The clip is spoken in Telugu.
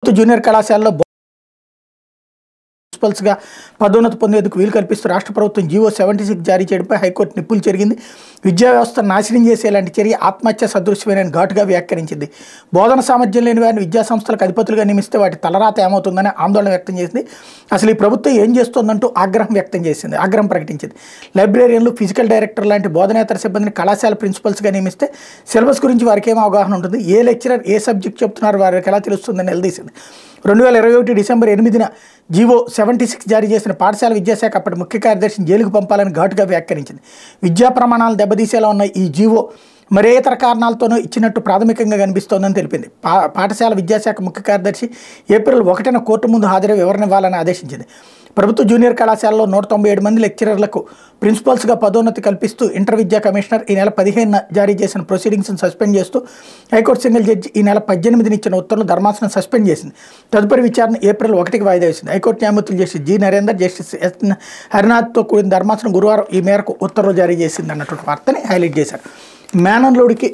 ప్రభుత్వ జూనియర్ కళాశాలలో ప్రిన్సిపల్స్గా పదోన్నతి పొందేందుకు వీలు కల్పిస్తూ రాష్ట్ర ప్రభుత్వం జీవో 76 జారీ చేయడంపై హైకోర్టు నిప్పులు చెరిగింది. విద్యా వ్యవస్థను నాశనం చేసేలాంటి చర్య ఆత్మహత్య సదృశ్యమేనని ఘాటుగా వ్యాఖ్యానించింది. బోధన సామర్థ్యం లేని వారిని విద్యా సంస్థలకు అధిపతులుగా నియమిస్తే వాటి తలరాత ఏమవుతుందని ఆందోళన వ్యక్తం చేసింది. అసలు ఈ ప్రభుత్వం ఏం చేస్తోందంటూ ఆగ్రహం ప్రకటించింది. లైబ్రేరియన్లు, ఫిజికల్ డైరెక్టర్ లాంటి బోధనేతర సిబ్బందిని కళాశాల ప్రిన్సిపల్స్గా నియమిస్తే సిలబస్ గురించి వారికి ఏం అవగాహన ఉంటుంది, ఏ లెక్చరర్ ఏ సబ్జెక్ట్ చెప్తున్నారు వారికి ఎలా తెలుస్తుందని నిలదీసింది. 2021 డిసెంబర్ 8న జీవో 76 జారీ చేసిన పాఠశాల విద్యాశాఖ అప్పటి ముఖ్య కార్యదర్శిని జైలుకు పంపాలని ఘాటుగా వ్యాఖ్యానించింది. విద్యా ప్రమాణాలు దెబ్బతీసేలా ఉన్న ఈ జీవో మరే ఇతర కారణాలతోనూ ఇచ్చినట్టు ప్రాథమికంగా కనిపిస్తోందని తెలిపింది. పాఠశాల విద్యాశాఖ ముఖ్య కార్యదర్శి ఏప్రిల్ 1న కోర్టు ముందు హాజరై వివరణ ఇవ్వాలని ఆదేశించింది. ప్రభుత్వ జూనియర్ కళాశాలలో 197 మంది లెక్చరర్లకు ప్రిన్సిపల్స్గా పదోన్నతి కల్పిస్తూ ఇంటర్ విద్యా కమిషనర్ ఈ నెల 15న జారీ చేసిన ప్రొసీడింగ్స్ను సస్పెండ్ చేస్తూ హైకోర్టు సింగిల్ జడ్జి ఈ నెల 18న ఇచ్చిన ఉత్తర్వులు ధర్మాసనం సస్పెండ్ చేసింది. తదుపరి విచారణ ఏప్రిల్ 1కి వాయిదా వేసింది. హైకోర్టు న్యాయమూర్తులు justice G Narender, justice S హరినాథ్తో కూడిన ధర్మాసనం గురువారం ఈ మేరకు ఉత్తర్వులు జారీ చేసింది అన్నటువంటి వార్తని హైలైట్ చేశారు. మేనన్లోడికి